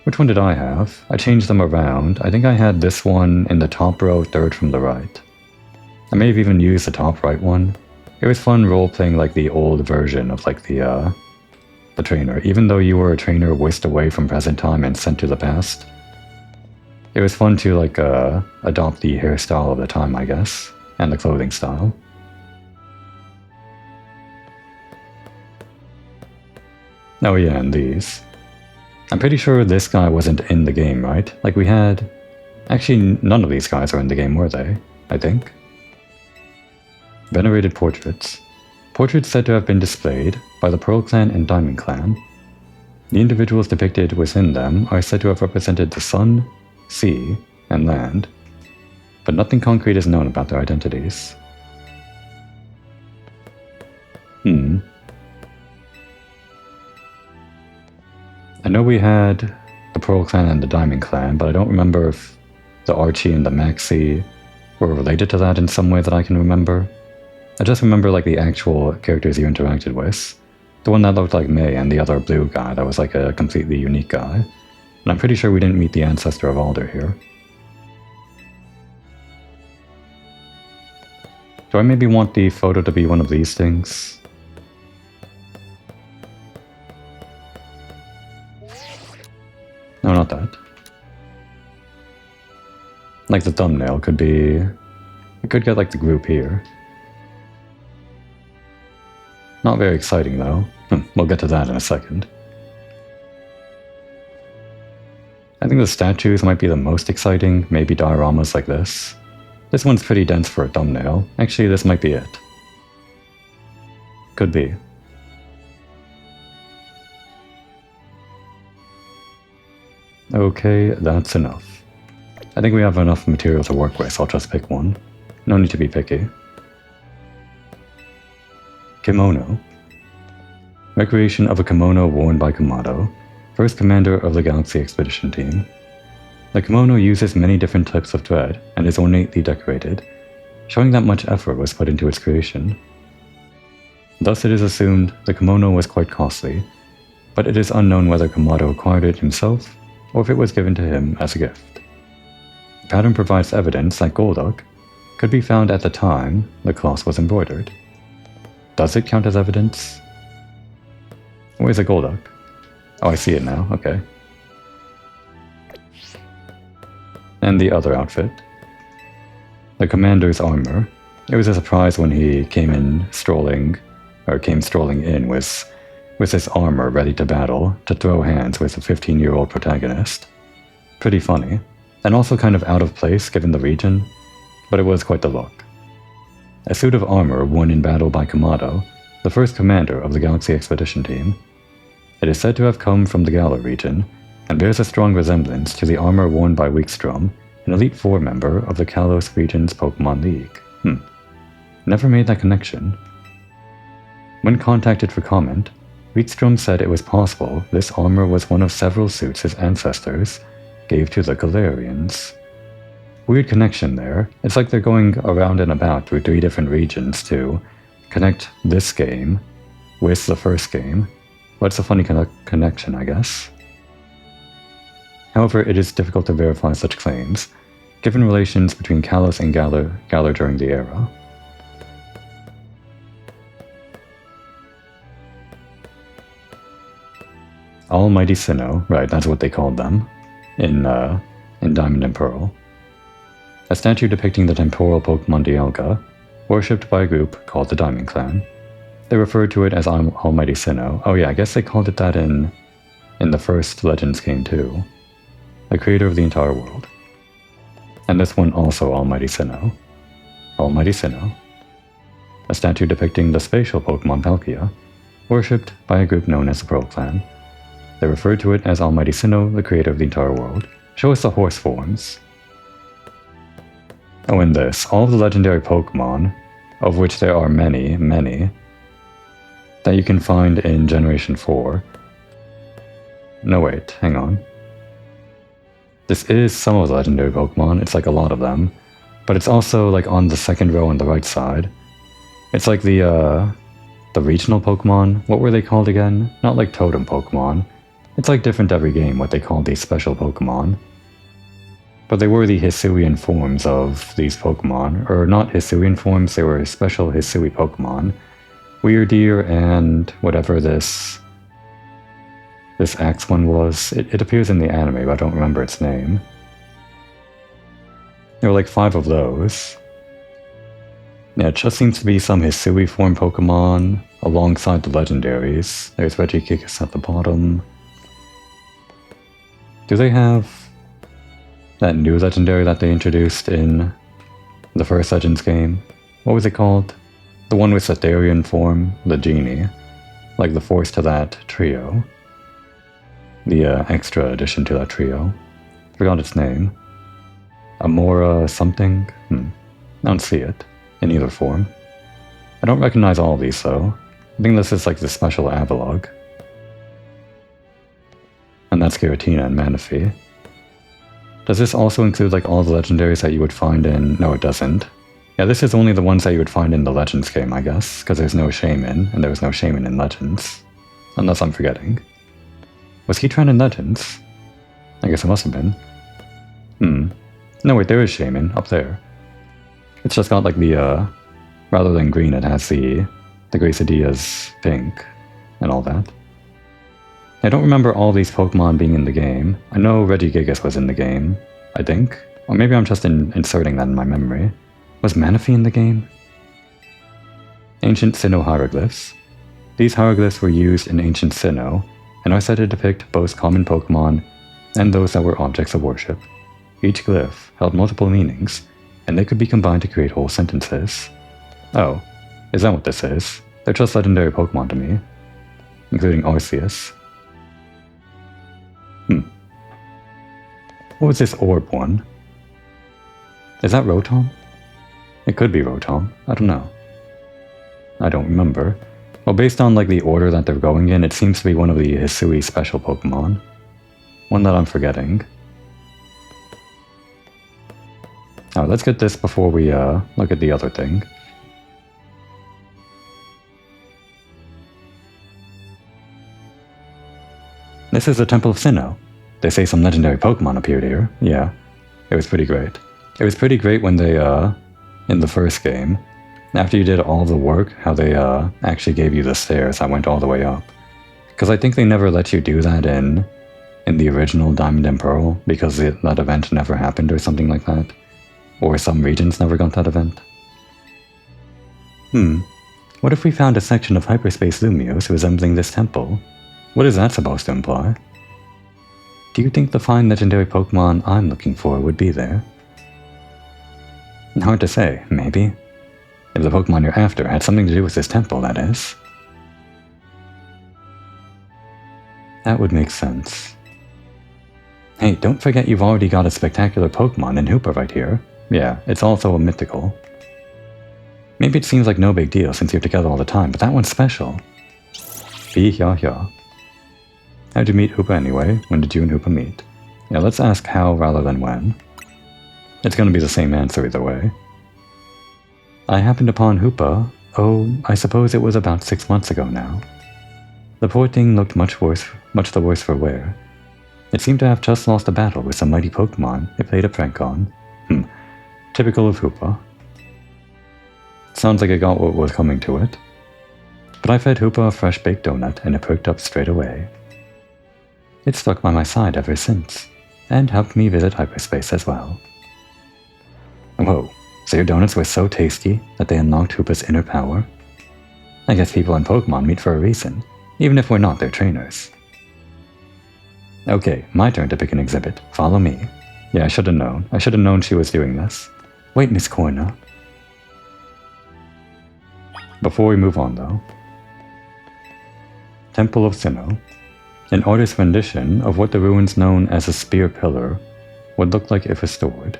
Speaker 1: Which one did I have? I changed them around. I think I had this one in the top row, third from the right. I may have even used the top right one. It was fun role-playing like the old version of like the trainer, even though you were a trainer whisked away from present time and sent to the past. It was fun to like adopt the hairstyle of the time, I guess, and the clothing style. Oh yeah, and these. I'm pretty sure this guy wasn't in the game, right? Like we had... Actually, none of these guys are in the game, were they? I think. Venerated portraits. Portraits said to have been displayed by the Pearl Clan and Diamond Clan. The individuals depicted within them are said to have represented the sun, sea, and land, but nothing concrete is known about their identities. I know we had the Pearl Clan and the Diamond Clan, but I don't remember if the Archie and the Maxi were related to that in some way that I can remember. I just remember like the actual characters you interacted with. The one that looked like May and the other blue guy that was like a completely unique guy. And I'm pretty sure we didn't meet the ancestor of Alder here. Do I maybe want the photo to be one of these things? No, not that. Like the thumbnail could be... We could get like the group here. Not very exciting though. We'll get to that in a second. I think the statues might be the most exciting, maybe dioramas like this. This one's pretty dense for a thumbnail. Actually, this might be it. Could be. Okay, that's enough. I think we have enough material to work with, so I'll just pick one. No need to be picky. Kimono. Recreation of a kimono worn by Kamado, first commander of the Galaxy Expedition Team. The kimono uses many different types of thread and is ornately decorated, showing that much effort was put into its creation. Thus it is assumed the kimono was quite costly, but it is unknown whether Kamado acquired it himself or if it was given to him as a gift. The pattern provides evidence that Golduck could be found at the time the cloth was embroidered. Does it count as evidence? Where's a Golduck? Oh, I see it now, okay. And the other outfit. The commander's armor. It was a surprise when he came strolling in with his armor ready to battle, to throw hands with a 15-year-old protagonist. Pretty funny, and also kind of out of place given the region, but it was quite the look. A suit of armor worn in battle by Kamado, the first commander of the Galaxy Expedition Team. It is said to have come from the Galar region, and bears a strong resemblance to the armor worn by Weekstrom, an Elite Four member of the Kalos region's Pokémon League. Never made that connection. When contacted for comment, Weekstrom said it was possible this armor was one of several suits his ancestors gave to the Galarians. Weird connection there. It's like they're going around and about through 3 different regions to connect this game with the first game. But it's a funny connection, I guess. However, it is difficult to verify such claims, given relations between Kalos and Galar during the era. Almighty Sinnoh, right, that's what they called them, in Diamond and Pearl. A statue depicting the temporal Pokemon Dialga, worshipped by a group called the Diamond Clan. They referred to it as Almighty Sinnoh. Oh yeah, I guess they called it that in the first Legends game too. The creator of the entire world. And this one also Almighty Sinnoh. Almighty Sinnoh. A statue depicting the spatial Pokemon Palkia, worshipped by a group known as the Pearl Clan. They referred to it as Almighty Sinnoh, the creator of the entire world. Show us the horse forms. Oh, and this. All of the legendary Pokemon, of which there are many, many, that you can find in Generation 4. No, wait, hang on. This is some of the legendary Pokemon, it's like a lot of them, but it's also like on the second row on the right side. It's like the regional Pokemon. What were they called again? Not like totem Pokemon. It's like different every game what they call these special Pokemon. But they were the Hisuian forms of these Pokemon, or not Hisuian forms, they were special Hisui Pokemon. Weirdeer and whatever this axe one was, it appears in the anime, but I don't remember its name. There were like 5 of those. Yeah, it just seems to be some Hisui form Pokemon alongside the legendaries. There's Regigigas at the bottom. Do they have that new legendary that they introduced in the first Legends game? What was it called? The one with Cetharian form, the Genie. Like the force to that trio. The extra addition to that trio. Forgot its name. Amora something? I don't see it in either form. I don't recognize all of these though. I think this is like the special Avalog. And that's Giratina and Manaphy. Does this also include like all the legendaries that you would find in... No, it doesn't. Yeah, this is only the ones that you would find in the Legends game, I guess, because there's no Shaman, and there was no Shaman in Legends. Unless I'm forgetting. Was Heatran in Legends? I guess it must have been. No, wait, there is Shaman, up there. It's just got like the, rather than green, it has the Gracedia's pink, and all that. I don't remember all these Pokemon being in the game. I know Regigigas was in the game, I think. Or maybe I'm just inserting that in my memory. Was Manaphy in the game? Ancient Sinnoh hieroglyphs. These hieroglyphs were used in Ancient Sinnoh, and are said to depict both common Pokemon and those that were objects of worship. Each glyph held multiple meanings, and they could be combined to create whole sentences. Oh, is that what this is? They're just legendary Pokemon to me, including Arceus. What was this orb one? Is that Rotom? It could be Rotom. I don't know. I don't remember. Well, based on like the order that they're going in, it seems to be one of the Hisui special Pokemon. One that I'm forgetting. Alright, let's get this before we look at the other thing. This is the Temple of Sinnoh. They say some legendary Pokemon appeared here. Yeah, it was pretty great. It was pretty great when they, in the first game, after you did all the work, how they actually gave you the stairs that went all the way up. Because I think they never let you do that in the original Diamond and Pearl, because that event never happened or something like that. Or some regions never got that event. What if we found a section of hyperspace Lumios resembling this temple? What is that supposed to imply? Do you think the fine legendary Pokemon I'm looking for would be there? Hard to say, maybe. If the Pokemon you're after had something to do with this temple, that is. That would make sense. Hey, don't forget you've already got a spectacular Pokemon in Hoopa right here. Yeah, it's also a mythical. Maybe it seems like no big deal since you're together all the time, but that one's special. How'd you meet Hoopa anyway? When did you and Hoopa meet? Yeah, let's ask how rather than when. It's gonna be the same answer either way. I happened upon Hoopa, I suppose it was about 6 months ago now. The poor thing looked much the worse for wear. It seemed to have just lost a battle with some mighty Pokemon it played a prank on. Typical of Hoopa. Sounds like it got what was coming to it. But I fed Hoopa a fresh baked donut and it perked up straight away. It's stuck by my side ever since, and helped me visit hyperspace as well. Whoa, so your donuts were so tasty that they unlocked Hoopa's inner power? I guess people and Pokemon meet for a reason, even if we're not their trainers. Okay, my turn to pick an exhibit. Follow me. Yeah, I should have known. I should have known she was doing this. Wait, Miss Corna. Before we move on, though. Temple of Sinnoh. An artist's rendition of what the ruins known as a spear pillar would look like if restored.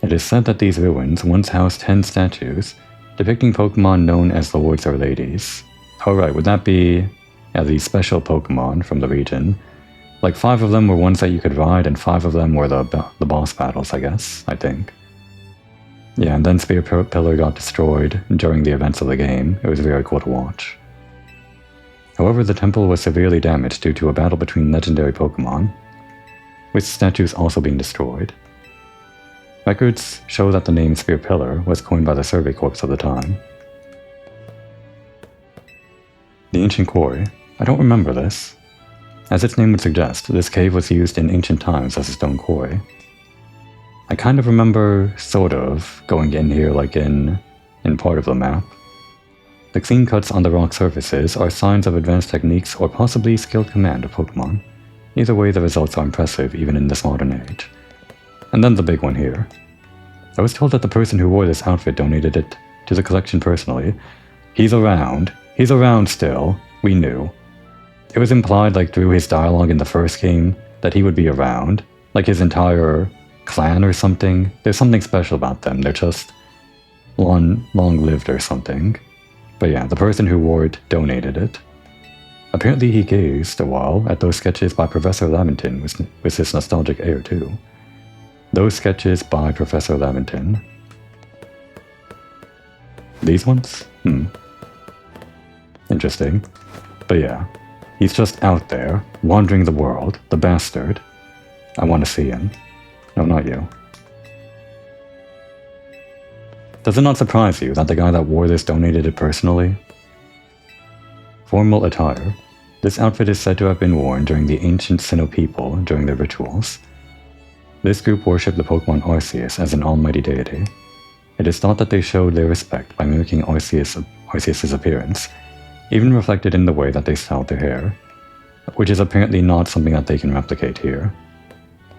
Speaker 1: It is said that these ruins once housed 10 statues depicting Pokemon known as lords or ladies. Oh right, would that be these special Pokemon from the region? Like 5 of them were ones that you could ride, and 5 of them were the boss battles, I guess, I think. Yeah, and then Spear Pillar got destroyed during the events of the game. It was very cool to watch. However, the temple was severely damaged due to a battle between legendary Pokemon. with statues also being destroyed. Records show that the name Spear Pillar was coined by the Survey Corps of the time. The Ancient Quarry. I don't remember this. As its name would suggest, this cave was used in ancient times as a stone quarry. I kind of remember, sort of, going in here like in part of the map. The clean cuts on the rock surfaces are signs of advanced techniques or possibly skilled command of Pokémon. Either way, the results are impressive even in this modern age. And then the big one here. I was told that the person who wore this outfit donated it to the collection personally. He's around. He's around still. We knew. It was implied, like, through his dialogue in the first game, that he would be around. Like his entire clan or something. There's something special about them. They're just long-lived or something. But yeah, the person who wore it donated it. Apparently he gazed a while at those sketches by Professor Laventon with his nostalgic air too. Those sketches by Professor Laventon. These ones? Interesting. But yeah, he's just out there, wandering the world, the bastard. I want to see him. No, not you. Does it not surprise you that the guy that wore this donated it personally? Formal attire. This outfit is said to have been worn during the ancient Sinnoh people during their rituals. This group worshipped the Pokemon Arceus as an almighty deity. It is thought that they showed their respect by mimicking Arceus' appearance, even reflected in the way that they styled their hair, which is apparently not something that they can replicate here.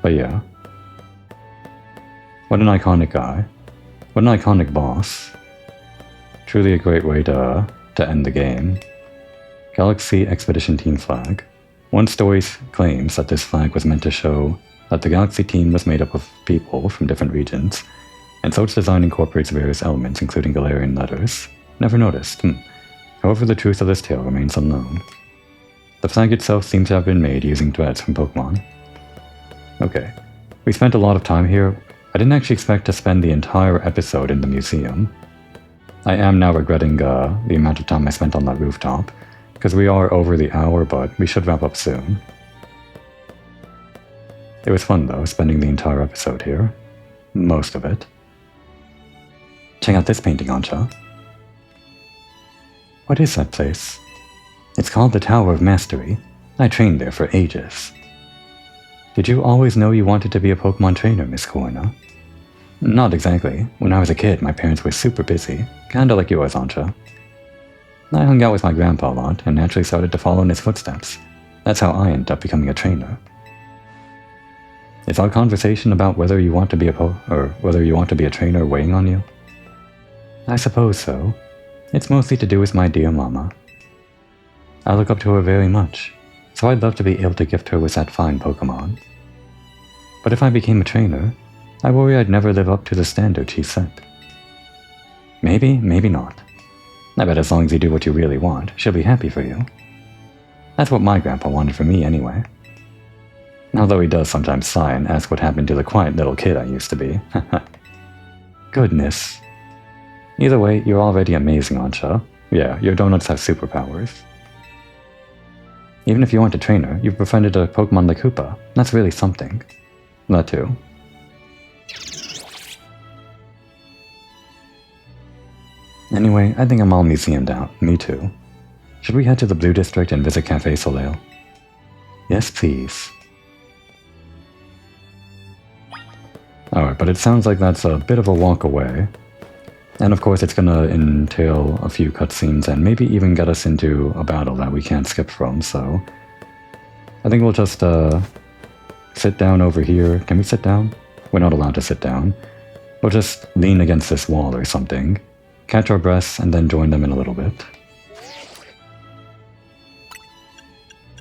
Speaker 1: But yeah. What an iconic guy. What an iconic boss. Truly a great way to end the game. Galaxy Expedition Team Flag. One story claims that this flag was meant to show that the Galaxy team was made up of people from different regions, and so its design incorporates various elements, including Galarian letters. Never noticed. However, the truth of this tale remains unknown. The flag itself seems to have been made using threads from Pokemon. Okay, we spent a lot of time here. I didn't actually expect to spend the entire episode in the museum. I am now regretting the amount of time I spent on that rooftop, because we are over the hour, but we should wrap up soon. It was fun though, spending the entire episode here. Most of it. Check out this painting, Ancha. What is that place? It's called the Tower of Mastery. I trained there for ages. Did you always know you wanted to be a Pokemon trainer, Miss Corona? Not exactly. When I was a kid, my parents were super busy. Kinda like yours, Ancha. I hung out with my grandpa a lot and naturally started to follow in his footsteps. That's how I ended up becoming a trainer. Is our conversation about whether you want to be a trainer weighing on you? I suppose so. It's mostly to do with my dear mama. I look up to her very much, so I'd love to be able to gift her with that fine Pokemon. But if I became a trainer, I worry I'd never live up to the standard she set. Maybe, maybe not. I bet as long as you do what you really want, she'll be happy for you. That's what my grandpa wanted for me anyway. Although he does sometimes sigh and ask what happened to the quiet little kid I used to be. Goodness. Either way, you're already amazing, Ancha. Yeah, your donuts have superpowers. Even if you weren't a trainer, you've befriended a Pokemon like Hoopa. That's really something. That too. Anyway, I think I'm all museumed out. Me too. Should we head to the Blue District and visit Café Soleil? Yes, please. Alright, but it sounds like that's a bit of a walk away. And of course it's gonna entail a few cutscenes and maybe even get us into a battle that we can't skip from, so... I think we'll just, sit down over here. Can we sit down? We're not allowed to sit down. We'll just lean against this wall or something, catch our breaths, and then join them in a little bit.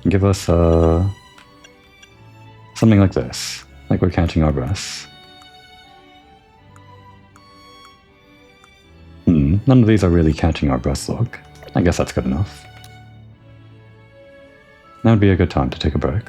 Speaker 1: Give us, something like this, like we're catching our breaths. None of these are really catching our breaths, look. I guess that's good enough. Now would be a good time to take a break.